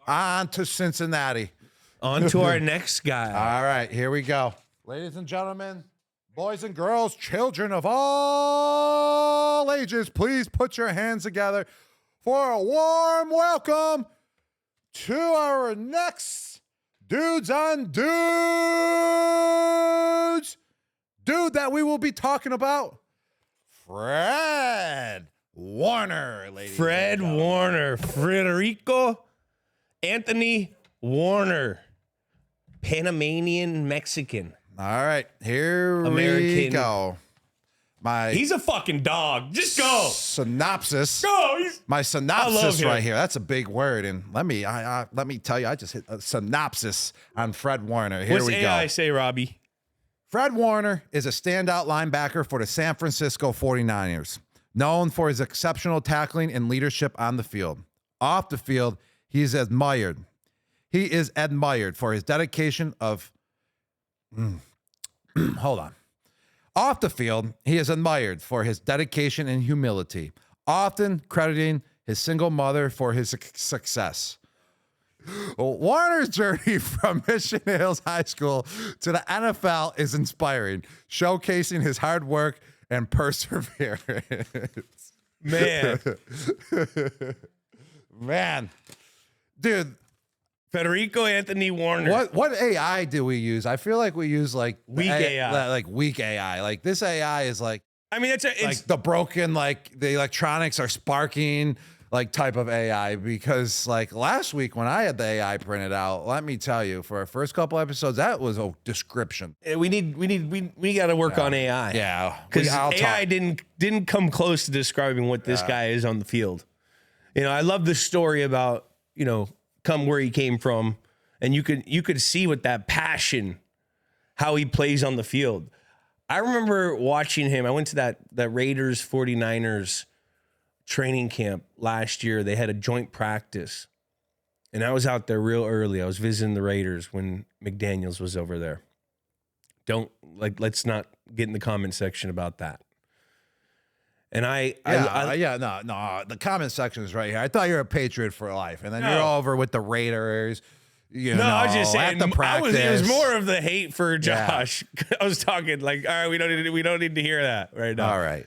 On to Cincinnati. On to our next guy. All right, here we go. Ladies and gentlemen, boys and girls, children of all ages, please put your hands together for a warm welcome to our next Dudes on Dudes dude that we will be talking about. Fred Warner, ladies. Fred Warner. Federico Anthony Warner. Panamanian Mexican. All right, here American. we go. He's a fucking dog. Just go. Synopsis. Go. My synopsis him. right here. That's a big word. And let me tell you, I just hit a synopsis on Fred Warner. Here What's we AI go. say, Robbie? Fred Warner is a standout linebacker for the San Francisco 49ers, known for his exceptional tackling and leadership on the field. Off the field, he is admired. He is admired for his dedication of... Hold on. Off the field, he is admired for his dedication and humility, often crediting his single mother for his success. Warner's journey from Mission Hills High School to the NFL is inspiring, showcasing his hard work and perseverance. Man. Dude. Federico Anthony Warner. What AI do we use? I feel like we use like weak AI. Like weak AI. Like this AI is like, I mean, it's like the broken, like the electronics are sparking, like type of AI. Because like last week when I had the AI printed out, let me tell you, for our first couple episodes, that was a description. We got to work on AI. Yeah, because AI didn't come close to describing what this guy is on the field. You know, I love the story about come where he came from, and you could see with that passion how he plays on the field. I remember watching him. I went to that Raiders 49ers training camp last year. They had a joint practice, and I was out there real early. I was visiting the Raiders when McDaniels was over there. Let's not get in the comment section about that. And no, the comment section is right here. I thought you were a Patriot for life, and then you're over with the Raiders. I was just saying. At the practice. It was more of the hate for Josh. Yeah. I was talking like, all right, we don't need to hear that right now. All right.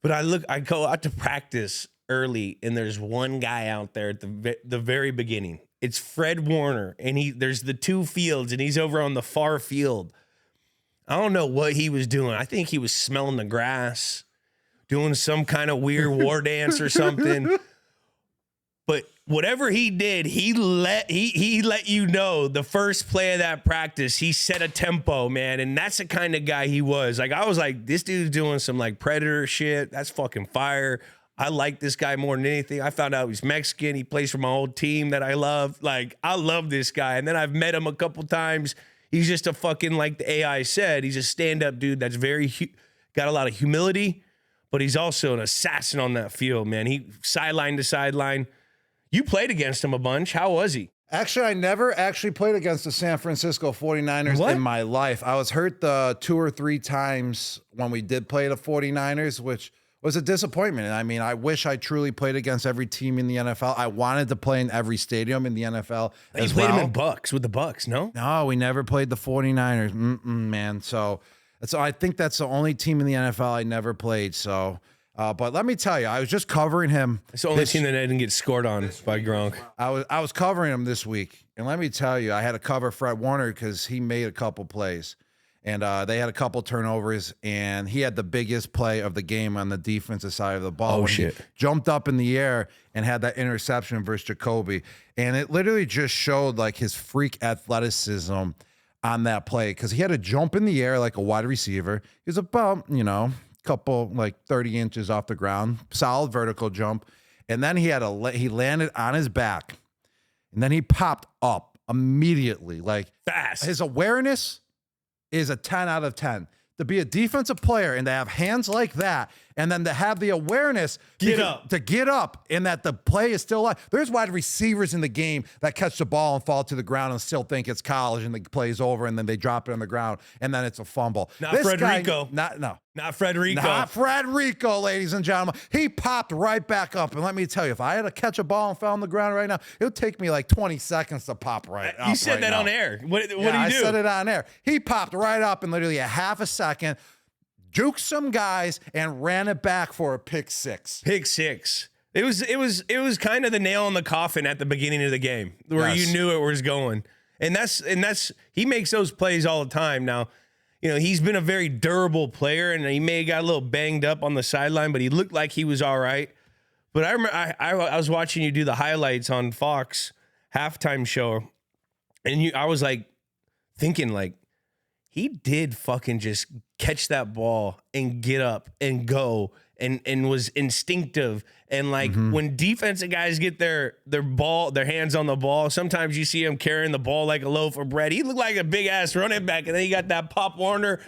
But I go out to practice early, and there's one guy out there at the very beginning. It's Fred Warner, and there's the two fields, and he's over on the far field. I don't know what he was doing. I think he was smelling the grass, doing some kind of weird war dance or something. But whatever he did, he let you know the first play of that practice, he set a tempo, man. And that's the kind of guy he was. Like, I was like, this dude's doing some like Predator shit. That's fucking fire. I like this guy more than anything. I found out he's Mexican. He plays for my old team that I love. Like, I love this guy. And then I've met him a couple times. He's just a fucking, like the AI said, he's a stand-up dude that's got a lot of humility. But he's also an assassin on that field, man. He sideline to sideline. You played against him a bunch. How was he? Actually, I never actually played against the San Francisco 49ers in my life. I was hurt the 2 or 3 times when we did play the 49ers, which was a disappointment. I mean, I wish I truly played against every team in the NFL. I wanted to play in every stadium in the NFL You played him in Bucks with the Bucks, no? No, we never played the 49ers, man. So I think that's the only team in the NFL I never played. So, but let me tell you, I was just covering him. It's the only team that didn't get scored on by Gronk. I was covering him this week, and let me tell you, I had to cover Fred Warner because he made a couple plays, and they had a couple turnovers, and he had the biggest play of the game on the defensive side of the ball. Oh, shit. He jumped up in the air and had that interception versus Jacoby, and it literally just showed like his freak athleticism on that play because he had to jump in the air like a wide receiver. He was about, couple like 30 inches off the ground, solid vertical jump. And then he landed on his back, and then he popped up immediately. Like fast. His awareness is a 10 out of 10. To be a defensive player and to have hands like that and then to have the awareness to get up and that the play is still alive. There's wide receivers in the game that catch the ball and fall to the ground and still think it's college and the play's over and then they drop it on the ground and then it's a fumble. Not Frederico. Not Frederico. Not Frederico, ladies and gentlemen. He popped right back up. And let me tell you, if I had to catch a ball and fell on the ground right now, it would take me like 20 seconds to pop right up. You said that on air. What do you do? I said it on air. He popped right up in literally a half a second, juked some guys, and ran it back for a pick six. Pick six. It was kind of the nail in the coffin at the beginning of the game where you knew it was going. And that's he makes those plays all the time. Now, he's been a very durable player, and he may have got a little banged up on the sideline, but he looked like he was all right. But I remember I was watching you do the highlights on Fox halftime show, and I was like thinking like he did fucking just catch that ball and get up and go and was instinctive. And like when defensive guys get their hands on the ball, sometimes you see him carrying the ball like a loaf of bread. He looked like a big ass running back, and then he got that Pop Warner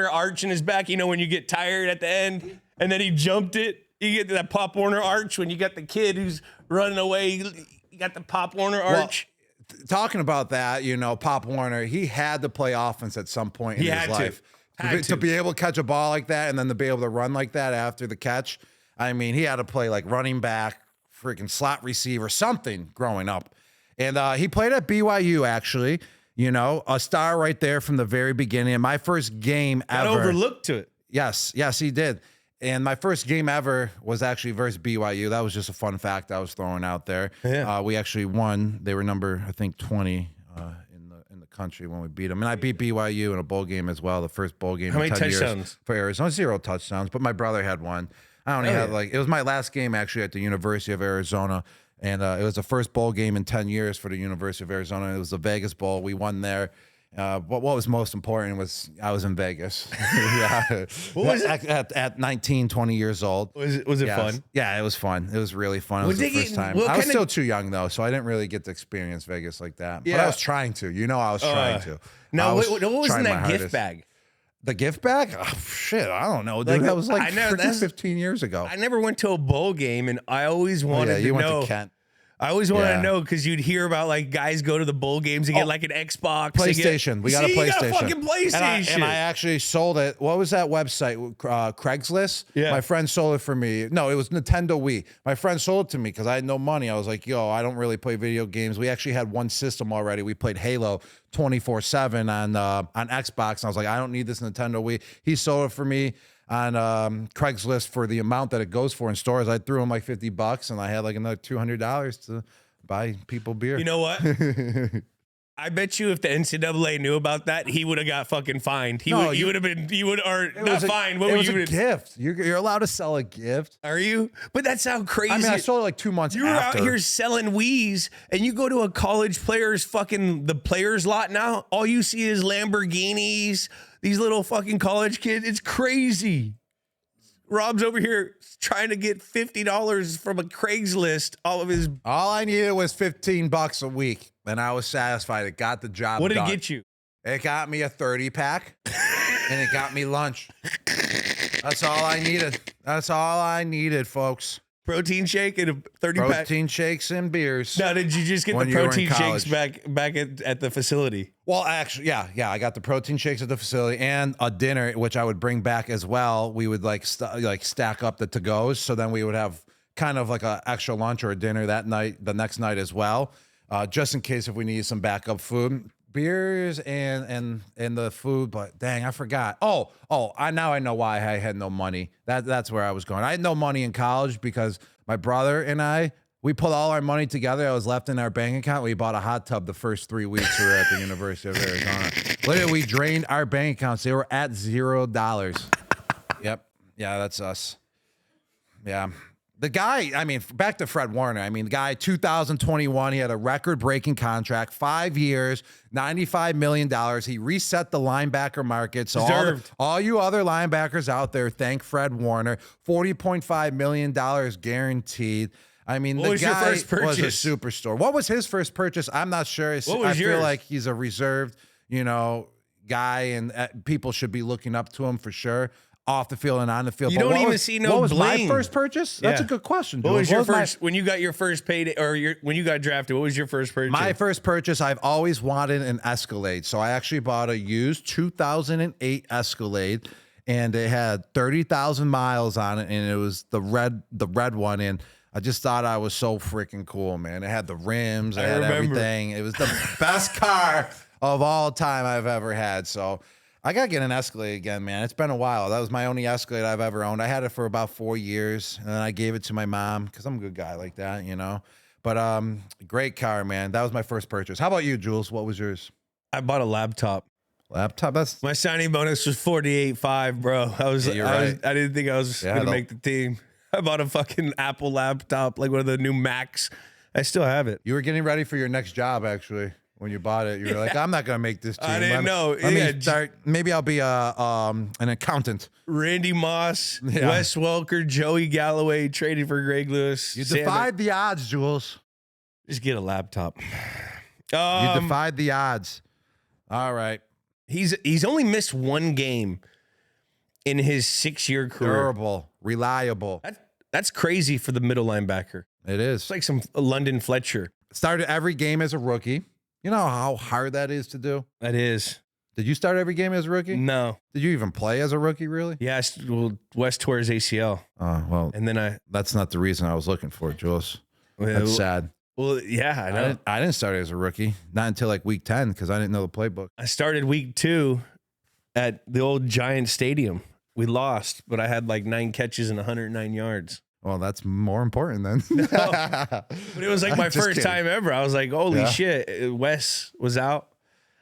arch in his back. When you get tired at the end, and then he jumped it. You get that Pop Warner arch when you got the kid who's running away. You got the Pop Warner arch. Well, talking about that, Pop Warner, he had to play offense at some point in his life. To be able to catch a ball like that and then to be able to run like that after the catch. I mean, he had to play like running back, freaking slot receiver, something growing up. And he played at BYU, actually. A star right there from the very beginning. And my first game ever. Got overlooked to it. Yes, he did. And my first game ever was actually versus BYU. That was just a fun fact I was throwing out there. Yeah. We actually won. They were number, I think, 20 in the country when we beat them. And I beat BYU in a bowl game as well, the first bowl game How in many 10 touchdowns? years for Arizona. 0 touchdowns, but my brother had one. I only had it was my last game actually at the University of Arizona. And it was the first bowl game in 10 years for the University of Arizona. It was the Vegas Bowl. We won there. But what was most important was I was in Vegas. Yeah. What was it? At 19, 20 years old. Was it fun? Yeah, it was fun. It was really fun. It was the first time. I was still too young, though, so I didn't really get to experience Vegas like that. Yeah. But I was trying to. I was trying to. Now, what was in that gift bag? The gift bag? Oh, shit, I don't know, dude. That was like 15 years ago. I never went to a bowl game, and I always wanted to know. You went to Kent. I always wanted to know because you'd hear about like guys go to the bowl games and get like an Xbox, PlayStation. We got a PlayStation. You got a fucking PlayStation. And I actually sold it. What was that website? Craigslist. Yeah. My friend sold it for me. No, it was Nintendo Wii. My friend sold it to me because I had no money. I was like, yo, I don't really play video games. We actually had one system already. We played Halo 24/7 on Xbox. And I was like, I don't need this Nintendo Wii. He sold it for me on Craigslist for the amount that it goes for in stores. I threw him like $50 and I had like another $200 to buy people beer. You know what? I bet you if the NCAA knew about that, he would have got fucking fined. Fined. What it was a gift. You're allowed to sell a gift. Are you? But that's how crazy. I mean, I sold it like 2 months You're after. out here selling Wii's, and you go to a college player's the players lot now. All you see is Lamborghinis. These little fucking college kids. It's crazy. Rob's over here trying to get $50 from a Craigslist. All I needed was $15 a week, and I was satisfied. It got the job done. What did it get you? It got me a 30-pack, and it got me lunch. That's all I needed. That's all I needed, folks. Protein shake and a 30-pack. Protein shakes and beers. Now, did you just get the protein shakes back at the facility? Well, actually, yeah. I got the protein shakes at the facility and a dinner, which I would bring back as well. We would stack up the to-goes, so then we would have kind of like an extra lunch or a dinner that night, the next night as well, just in case if we needed some backup food. Beers and the food, but dang, I forgot. Now I know why I had no money. That's where I was going. I had no money in college because my brother and we put all our money together. I was left in our bank account. We bought a hot tub the first 3 weeks we were at the University of Arizona. Literally, we drained our bank accounts. They were at $0. Yep. Yeah, that's us. Yeah. The guy, back to Fred Warner. The guy, 2021, he had a record-breaking contract, 5 years, $95 million. He reset the linebacker market. So all you other linebackers out there, thank Fred Warner. $40.5 million guaranteed. The guy was a superstar. What was his first purchase? I'm not sure. I feel like he's a reserved, guy, and people should be looking up to him for sure. off the field and on the field. You But don't what even was- see no What was my bling. first purchase? That's a Yeah. good question. What was Jules. your first when you got your first payday or when you got drafted? What was your first purchase? My first purchase, I've always wanted an Escalade. So I actually bought a used 2008 Escalade, and it had 30,000 miles on it, and it was the red one. And I just thought I was so freaking cool, man. It had the rims, it had remember. everything. It was the best car of all time I've ever had. So I got to get an Escalade again, man. It's been a while. That was my only Escalade I've ever owned. I had it for about 4 years, and then I gave it to my mom because I'm a good guy like that, you know. But great car, man. That was my first purchase. How about you, Jules? What was yours? I bought a laptop. Laptop? That's My signing bonus was 48.5, bro. I you're right. didn't think I was gonna make the team. I bought a fucking Apple laptop, like one of the new Macs. I still have it. You were getting ready for your next job, actually, when you bought it. You were like, I'm not gonna make this team. I didn't know. Let Yeah, me start. Maybe I'll be an accountant. Randy Moss, Yeah. Wes Welker, Joey Galloway traded for Greg Lewis. You Sam- defied the odds, Jules. Just get a laptop. You defied the odds. All right. He's only missed one game in his 6-year career. Durable, reliable. That's crazy for the middle linebacker. It is. It's like some London Fletcher. Started every game as a rookie. You know how hard that is to do? That is. Did you start every game as a rookie? No. Did you even play as a rookie, really? Yeah, West tore his ACL. Oh, well, And then that's not the reason I was looking for, Jules. That's sad. Well, yeah, I know. I didn't start as a rookie, not until like week 10 because I didn't know the playbook. I started week 2 at the old Giant Stadium. We lost, but I had like 9 catches and 109 yards. Well, that's more important then. But it was like my Just first kidding. time ever. I was like, holy Yeah. shit. Wes was out.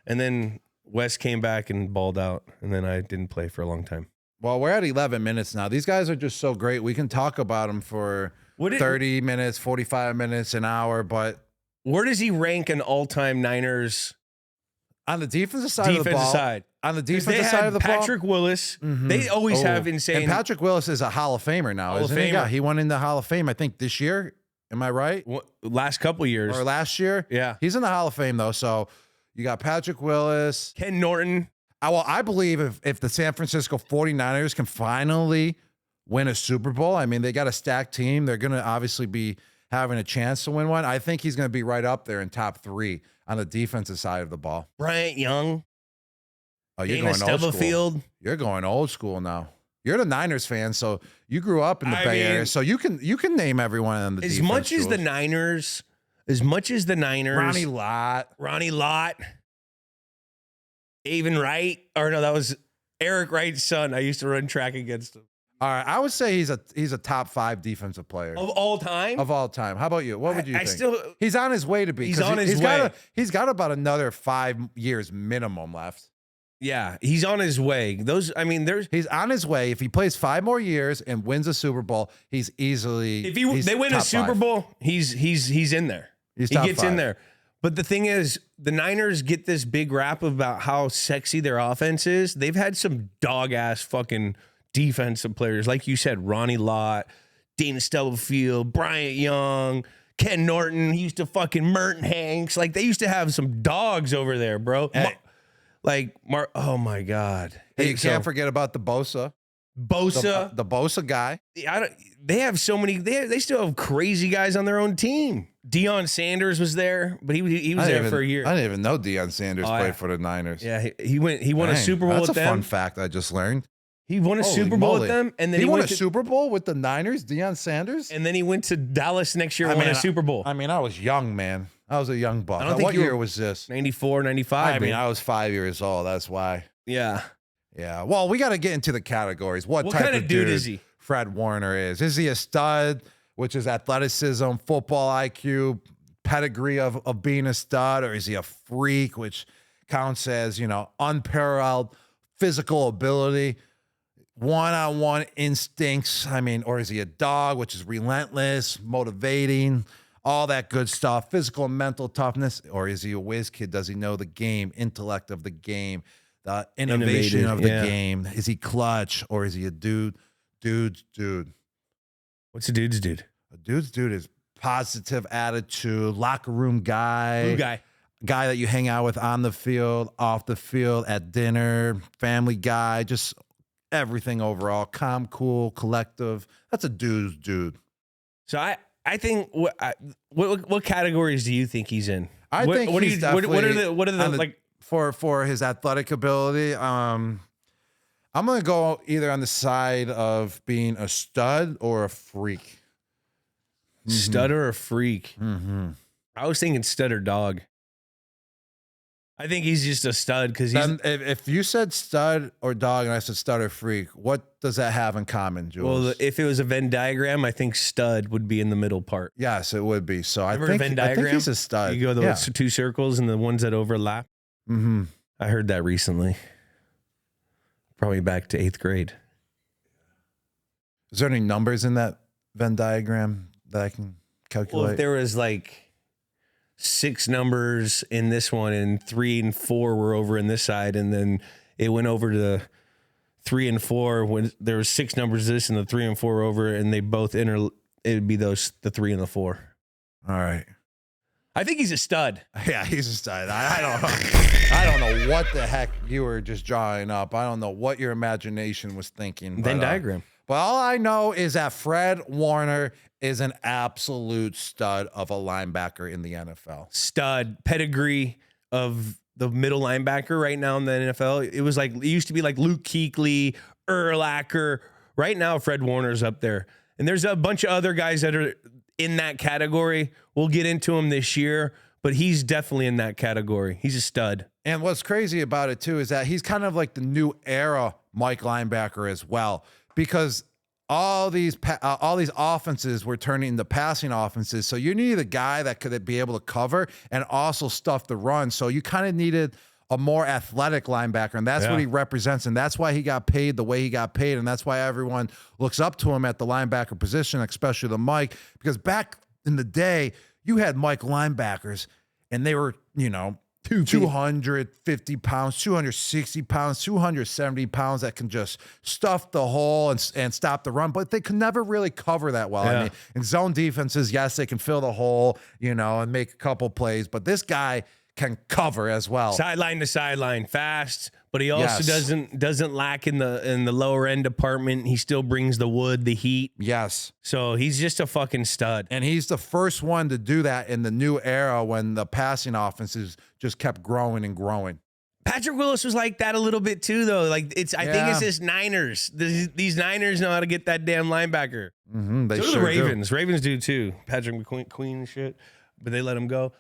And then Wes came back and balled out. And then I didn't play for a long time. Well, we're at 11 minutes now. These guys are just so great. We can talk about them for 30 minutes, 45 minutes, an hour. But Where does he rank an all-time Niners on the defensive side of the ball, side? on the They defensive had side of the Patrick Willis. ball, They always have insane. And Patrick Willis is a Hall of Famer now, Hall of isn't he? Famer. Yeah, he went into Hall of Fame, I think, this year. Am I right? Last couple years. Or last year? Yeah. He's in the Hall of Fame, though. So you got Patrick Willis. Ken Norton. Well, I believe if the San Francisco 49ers can finally win a Super Bowl, I mean, they got a stacked team. They're going to obviously be having a chance to win one. I think he's going to be right up there in top 3 on the defensive side of the ball. Bryant Young. Oh, you're Dana going old school. Stubblefield. You're going old school now. You're the Niners fan, so you grew up in the Bay Area, so you can name everyone on the defense. As much as the Jules. Niners, Ronnie Lott, Avon Wright, or no, that was Eric Wright's son. I used to run track against him. All right, I would say he's a top 5 defensive player Of all time? of all time. How about you? What would you think? He's on his way to be. He's 'cause on his way. He's got about another 5 years minimum left. Yeah, he's on his way. He's on his way. If he plays 5 more years and wins a Super Bowl, he's easily. If they win a top Super 5. Bowl, he's in there. He's He top gets in 5. there. But the thing is, the Niners get this big rap about how sexy their offense is. They've had some dog ass fucking defensive players, like you said, Ronnie Lott, Dana Stubblefield, Bryant Young, Ken Norton. He used to fucking Merton Hanks. Like they used to have some dogs over there, bro. Hey. Oh my God. Hey, you can't forget about the Bosa. Bosa. The Bosa guy. They have so many. They still have crazy guys on their own team. Deion Sanders was there, but he was there for a year. I didn't even know Deion Sanders played for the Niners. Yeah, he won a Super Bowl That's with a them. fun fact I just learned. He won a Holy Super Bowl moly. with them, and then he won went a Super Bowl with the Niners, Deion Sanders? and then he went to Dallas next year and won a Super Bowl. I mean, I was young, man. I was a young buck. I don't think What you were- year was this? 94, 95. I mean, man. I was 5 years old. That's why. Yeah. Yeah. Well, we got to get into the categories. What type kind of dude is he? Fred Warner is? Is he a stud, which is athleticism, football IQ, pedigree of being a stud, or is he a freak, which counts as, unparalleled physical ability, one-on-one instincts? I mean, or is he a dog, which is relentless, motivating, all that good stuff, physical and mental toughness? Or is he a whiz kid? Does he know the game, intellect of the game, the innovation of the game? Is he clutch, or is he a dude? Dude's dude. What's a dude's dude? A dude's dude is positive attitude, locker room guy. Blue guy. Guy that you hang out with on the field, off the field, at dinner, family guy, just everything overall. Calm, cool, collective. That's a dude. So I think what categories do you think he's in? I think what he's do you, definitely what are the on like for his athletic ability. I'm gonna go either on the side of being a stud or a freak. stud or a freak? Mm-hmm. I was thinking stud or dog. I think he's just a stud because he's. Then if you said stud or dog and I said stud or freak, what does that have in common, Jules? Well, if it was a Venn diagram, I think stud would be in the middle part. Yes, it would be. So Remember I a think Venn diagram? he's a stud. You go those two circles and the ones that overlap. Mm-hmm. I heard that recently. Probably back to 8th grade. Is there any numbers in that Venn diagram that I can calculate? Well, if there was like 6 numbers in this one and 3 and 4 were over in this side, and then it went over to the 3 and 4 when there was 6 numbers this and the 3 and 4 over, and they both it would be the 3 and the 4. All right. I think he's a stud. Yeah, he's a stud. I don't know what the heck you were just drawing up. I don't know what your imagination was thinking. Venn diagram. But all I know is that Fred Warner is an absolute stud of a linebacker in the NFL. Stud pedigree of the middle linebacker right now in the NFL. It used to be like Luke Kuechly, Urlacher. Right now, Fred Warner's up there. And there's a bunch of other guys that are in that category. We'll get into him this year, but he's definitely in that category. He's a stud. And what's crazy about it, too, is that he's kind of like the new era Mike linebacker as well, because all these offenses were turning into passing offenses. So you needed a guy that could be able to cover and also stuff the run. So you kind of needed a more athletic linebacker, and that's what he represents, and that's why he got paid the way he got paid, and that's why everyone looks up to him at the linebacker position, especially the Mike, because back in the day, you had Mike linebackers, and they were, 250 pounds, 260 pounds, 270 pounds that can just stuff the hole and stop the run, but they could never really cover that well. Yeah. I mean, in zone defenses, yes, they can fill the hole, and make a couple plays, but this guy can cover as well. Sideline to sideline, fast, but he also doesn't lack in the lower end department. He still brings the wood, the heat. Yes. So he's just a fucking stud. And he's the first one to do that in the new era when the passing offenses just kept growing and growing. Patrick Willis was like that a little bit too, though. I think it's just Niners. These Niners know how to get that damn linebacker. Mm-hmm, they so sure do the Ravens. do. Ravens do too. Patrick McQueen and shit, but they let him go.